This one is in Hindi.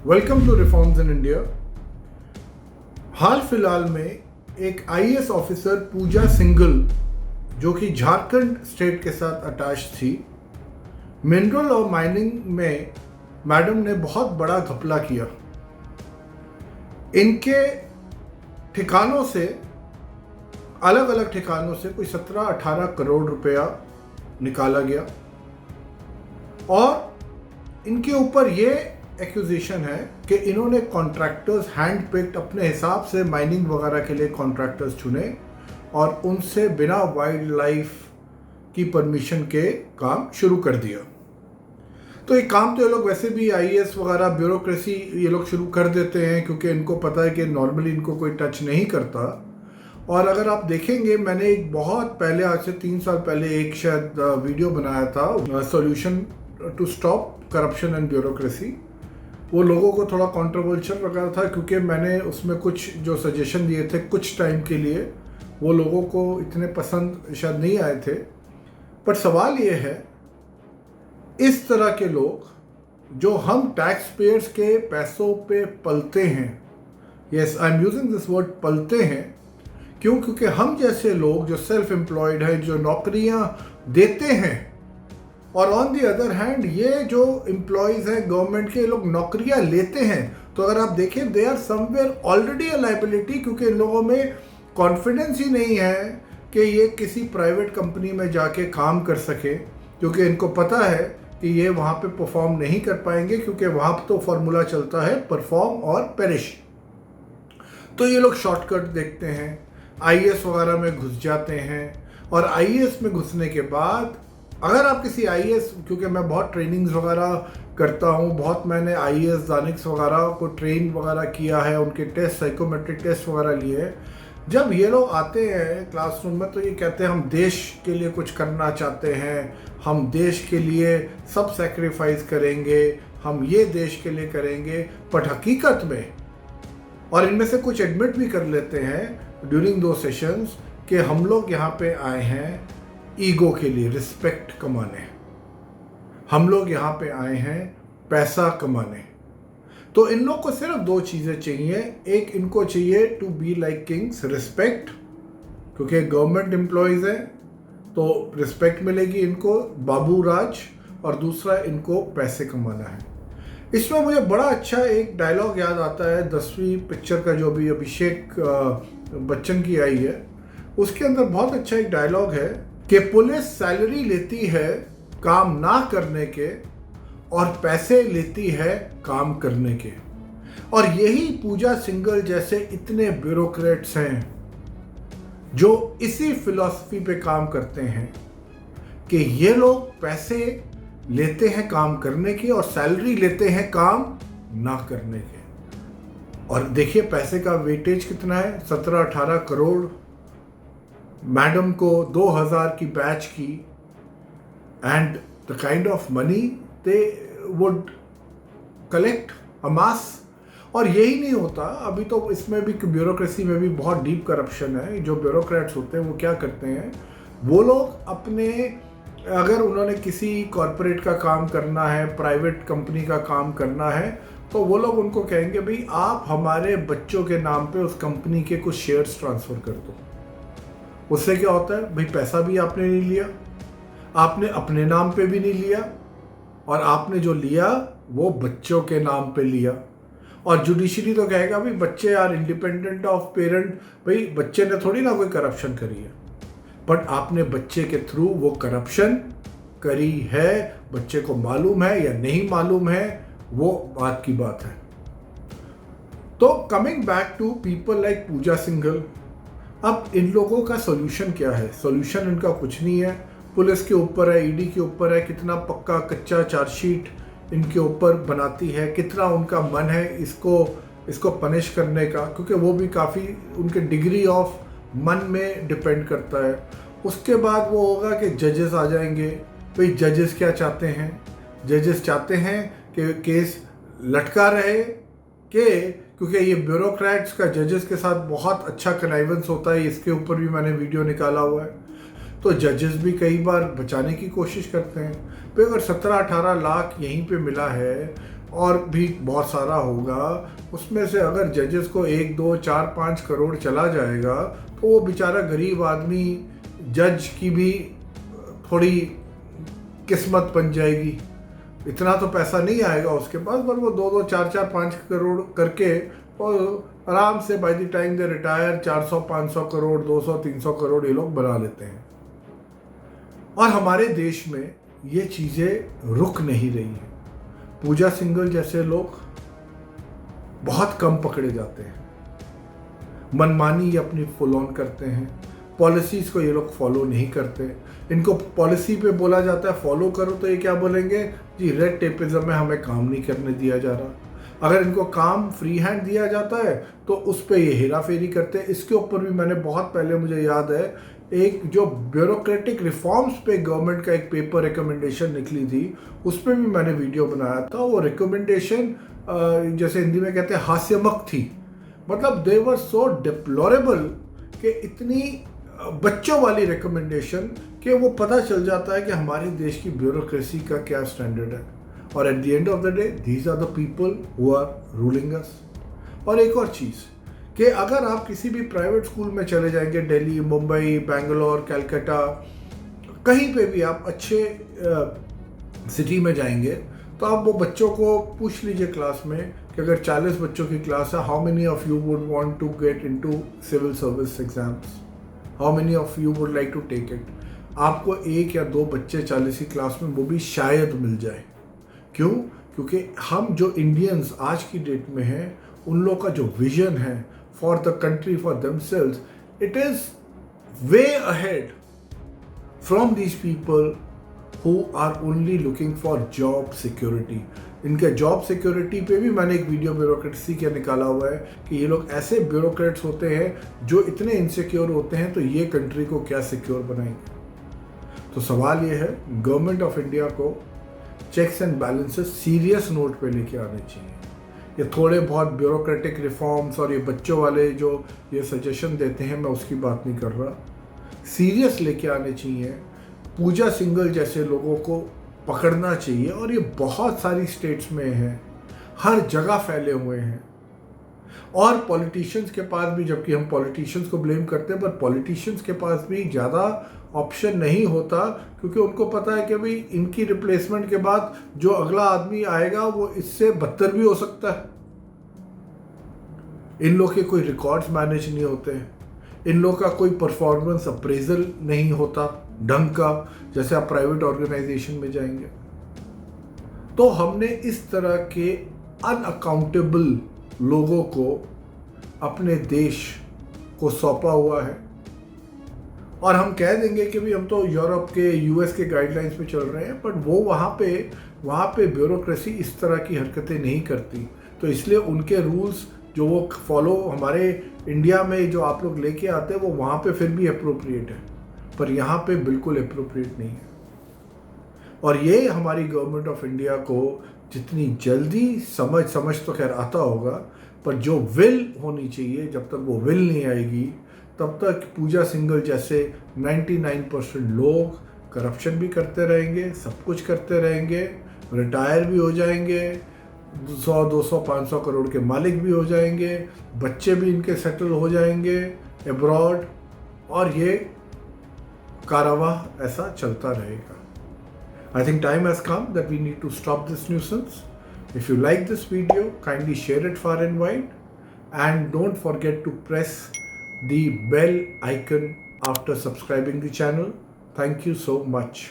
Welcome to reforms in India. हाल फिलहाल में एक आईएएस ऑफिसर पूजा सिंघल, जो कि झारखंड स्टेट के साथ अटैच थी, मिनरल और माइनिंग में मैडम ने बहुत बड़ा घपला किया। इनके ठिकानों से, अलग अलग ठिकानों से कोई 17-18 करोड़ रुपया निकाला गया और इनके ऊपर ये एक्यूजेशन है कि इन्होंने कॉन्ट्रैक्टर्स हैंड पिक्ड, अपने हिसाब से माइनिंग वगैरह के लिए कॉन्ट्रैक्टर्स चुने और उनसे बिना वाइल्ड लाइफ की परमिशन के काम शुरू कर दिया। तो ये काम तो ये लोग वैसे भी आईएएस वगैरह ब्यूरोक्रेसी ये लोग शुरू कर देते हैं, क्योंकि इनको पता है कि नॉर्मली इनको कोई टच नहीं करता। और अगर आप देखेंगे, मैंने एक बहुत पहले, आज से 3 साल पहले एक शायद वीडियो बनाया था, solution to stop corruption and bureaucracy. वो लोगों को थोड़ा कंट्रोवर्शियल लगा था, क्योंकि मैंने उसमें कुछ जो सजेशन दिए थे कुछ टाइम के लिए, वो लोगों को इतने पसंद शायद नहीं आए थे। पर सवाल ये है, इस तरह के लोग जो हम टैक्स पेयर्स के पैसों पे पलते हैं, yes I am using this word, पलते हैं, क्यों? क्योंकि हम जैसे लोग जो सेल्फ एम्प्लॉयड हैं, जो नौकरियां देते हैं, और ऑन दी अदर हैंड ये जो एम्प्लॉयज़ हैं गवर्नमेंट के, ये लोग नौकरियां लेते हैं। तो अगर आप देखें, they are somewhere already a liability, क्योंकि इन लोगों में कॉन्फिडेंस ही नहीं है कि ये किसी प्राइवेट कंपनी में जाके काम कर सके, क्योंकि इनको पता है कि ये वहाँ पे परफॉर्म नहीं कर पाएंगे, क्योंकि वहाँ पर तो फॉर्मूला चलता है परफॉर्म और पेरिश। तो ये लोग शॉर्टकट देखते हैं, आईएएस वगैरह में घुस जाते हैं, और आईएएस में घुसने के बाद अगर आप किसी आईएएस, क्योंकि मैं बहुत ट्रेनिंग्स वगैरह करता हूँ, बहुत मैंने आईएएस दानिक्स वगैरह को ट्रेन वगैरह किया है, उनके टेस्ट, साइकोमेट्रिक टेस्ट वगैरह लिए हैं। जब ये लोग आते हैं क्लासरूम में तो ये कहते हैं हम देश के लिए कुछ करना चाहते हैं, हम देश के लिए सब सेक्रीफाइस करेंगे, हम ये देश के लिए करेंगे। बट हकीकत में, और इनमें से कुछ एडमिट भी कर लेते हैं ड्यूरिंग दो सेशंस, कि हम लोग यहाँ पे आए हैं ईगो के लिए, रिस्पेक्ट कमाने, हम लोग यहाँ पे आए हैं पैसा कमाने। तो इन लोग को सिर्फ 2 चीज़ें चाहिए। एक, इनको चाहिए to be like kings, respect, क्योंकि गवर्नमेंट एम्प्लॉयज़ हैं तो रिस्पेक्ट मिलेगी इनको, बाबू राज। और दूसरा, इनको पैसे कमाना है। इसमें मुझे बड़ा अच्छा एक डायलॉग याद आता है 10वीं पिक्चर का, जो अभी अभिषेक बच्चन की आई है, उसके अंदर बहुत अच्छा एक डायलॉग है कि पुलिस सैलरी लेती है काम ना करने के और पैसे लेती है काम करने के। और यही पूजा सिंघल जैसे इतने ब्यूरोक्रेट्स हैं जो इसी फिलॉसफी पे काम करते हैं कि ये लोग पैसे लेते हैं काम करने के और सैलरी लेते हैं काम ना करने के। और देखिए पैसे का वेटेज कितना है, 17-18 करोड़। मैडम को 2000 की बैच की, and the kind of money they would collect amass. और यही नहीं होता, अभी तो इसमें भी ब्यूरोक्रेसी में भी बहुत डीप करप्शन है। जो ब्यूरोक्रेट्स होते हैं वो क्या करते हैं, वो लोग अपने, अगर उन्होंने किसी कॉरपोरेट का काम करना है, प्राइवेट कंपनी का काम करना है, तो वो लोग उनको कहेंगे भाई आप हमारे बच्चों के नाम पे उस कंपनी के कुछ शेयर्स ट्रांसफ़र कर दो। उससे क्या होता है भाई, पैसा भी आपने नहीं लिया, आपने अपने नाम पे भी नहीं लिया, और आपने जो लिया वो बच्चों के नाम पे लिया। और जुडिशरी तो कहेगा भाई बच्चे आर इंडिपेंडेंट ऑफ पेरेंट, भाई बच्चे ने थोड़ी ना कोई करप्शन करी है, बट आपने बच्चे के थ्रू वो करप्शन करी है। बच्चे को मालूम है या नहीं मालूम है, वो बात की बात है। तो coming back to people like Pooja Singhal, अब इन लोगों का सॉल्यूशन क्या है? सॉल्यूशन इनका कुछ नहीं है। पुलिस के ऊपर है, ईडी के ऊपर है, कितना पक्का कच्चा चार्जशीट इनके ऊपर बनाती है, कितना उनका मन है इसको पनिश करने का, क्योंकि वो भी काफ़ी उनके डिग्री ऑफ मन में डिपेंड करता है। उसके बाद वो होगा कि जजेस आ जाएंगे। भाई जजेस क्या चाहते हैं? जजेस चाहते हैं कि केस लटका रहे, क्योंकि ये ब्यूरोक्रेट्स का जजेस के साथ बहुत अच्छा कनाइवेंस होता है, इसके ऊपर भी मैंने वीडियो निकाला हुआ है। तो जजेस भी कई बार बचाने की कोशिश करते हैं। भाई अगर 17-18 लाख यहीं पे मिला है, और भी बहुत सारा होगा, उसमें से अगर जजेस को 1 2 4 5 करोड़ चला जाएगा तो वो बेचारा गरीब आदमी जज की भी थोड़ी किस्मत बन जाएगी। इतना तो पैसा नहीं आएगा उसके पास, पर वो 2 2 4 4 5 करोड़ करके और आराम से by the time they retire 400 500 crore 200 300 crore ये लोग बना लेते हैं। और हमारे देश में ये चीज़ें रुक नहीं रही हैं। पूजा सिंघल जैसे लोग बहुत कम पकड़े जाते हैं, मनमानी ये अपनी फुल ऑन करते हैं, पॉलिसीज़ को ये लोग फॉलो नहीं करते। इनको पॉलिसी पे बोला जाता है फॉलो करो तो ये क्या बोलेंगे जी, रेड टेपिज्म में हमें काम नहीं करने दिया जा रहा। अगर इनको काम फ्री हैंड दिया जाता है तो उस पर ये हेरा फेरी करते हैं। इसके ऊपर भी मैंने बहुत पहले, मुझे याद है, एक जो ब्यूरोक्रेटिक रिफॉर्म्स पे गवर्नमेंट का एक पेपर रिकमेंडेशन निकली थी, उस पर भी मैंने वीडियो बनाया था। वो रिकमेंडेशन जैसे हिंदी में कहते हैं हास्यमक थी, मतलब दे वर सो डिप्लोरेबल कि इतनी बच्चों वाली रिकमेंडेशन कि वो पता चल जाता है कि हमारे देश की ब्यूरोक्रेसी का क्या स्टैंडर्ड है। और at the end of the day these are the people who are ruling us. और एक और चीज़ कि अगर आप किसी भी प्राइवेट स्कूल में चले जाएंगे, दिल्ली, मुंबई, बेंगलोर, कलकत्ता, कहीं पे भी आप अच्छे सिटी में जाएंगे तो आप वो बच्चों को पूछ लीजिए क्लास में कि अगर 40 बच्चों की क्लास है, how many of you would want to get into civil service exams, how many of you would like to take it. आपको 1 या 2 बच्चे 40 की क्लास में, वो भी शायद मिल जाए। क्यों? क्योंकि हम जो इंडियंस आज की डेट में हैं, उन लोगों का जो विजन है for the country, for themselves, it is way ahead from these people who are only looking for job security. इनके जॉब सिक्योरिटी पे भी मैंने एक वीडियो ब्यूरोक्रेसी का निकाला हुआ है कि ये लोग ऐसे ब्यूरोक्रेट्स होते हैं जो इतने इनसिक्योर होते हैं, तो ये कंट्री को क्या सिक्योर बनाएंगे। तो सवाल ये है, गवर्नमेंट ऑफ इंडिया को checks and balances serious note पे लेके आने चाहिए। ये थोड़े बहुत ब्यूरोक्रेटिक रिफॉर्म्स और ये बच्चों वाले जो ये सजेशन देते हैं, मैं उसकी बात नहीं कर रहा, सीरियस लेके आने चाहिए। पूजा सिंघल जैसे लोगों को पकड़ना चाहिए। और ये बहुत सारी स्टेट्स में हैं, हर जगह फैले हुए हैं। और पॉलिटिशियंस के पास भी, जबकि हम पॉलिटिशियंस को ब्लेम करते हैं, पर पॉलिटिशियंस के पास भी ज़्यादा ऑप्शन नहीं होता, क्योंकि उनको पता है कि भाई इनकी रिप्लेसमेंट के बाद जो अगला आदमी आएगा वो इससे बदतर भी हो सकता है। इन लोग के कोई रिकॉर्ड्स मैनेज नहीं होते हैं, इन लोग का कोई परफॉर्मेंस अप्रेजल नहीं होता ढंग का, जैसे आप प्राइवेट ऑर्गेनाइजेशन में जाएंगे। तो हमने इस तरह के अनअकाउंटेबल लोगों को अपने देश को सौंपा हुआ है। और हम कह देंगे कि भाई हम तो यूरोप के, यूएस के गाइडलाइंस पे चल रहे हैं, बट वो वहाँ पे ब्यूरोक्रेसी इस तरह की हरकतें नहीं करती। तो इसलिए उनके रूल्स जो वो फॉलो हमारे इंडिया में जो आप लोग लेके आते हैं, वो वहाँ पे फिर भी अप्रोप्रिएट है, पर यहाँ पे बिल्कुल अप्रोप्रिएट नहीं है। और ये हमारी गवर्नमेंट ऑफ इंडिया को जितनी जल्दी समझ तो खैर आता होगा, पर जो विल होनी चाहिए, जब तक वो विल नहीं आएगी तब तक पूजा सिंघल जैसे 99% लोग करप्शन भी करते रहेंगे, सब कुछ करते रहेंगे, रिटायर भी हो जाएंगे, 100 200 500 करोड़ के मालिक भी हो जाएंगे, बच्चे भी इनके सेटल हो जाएंगे अब्रॉड, और ये कारवां ऐसा चलता रहेगा। I think time has come that we need to stop this nuisance. If you like this video, kindly share it far and wide, and don't forget to press the bell icon after subscribing the channel. Thank you so much.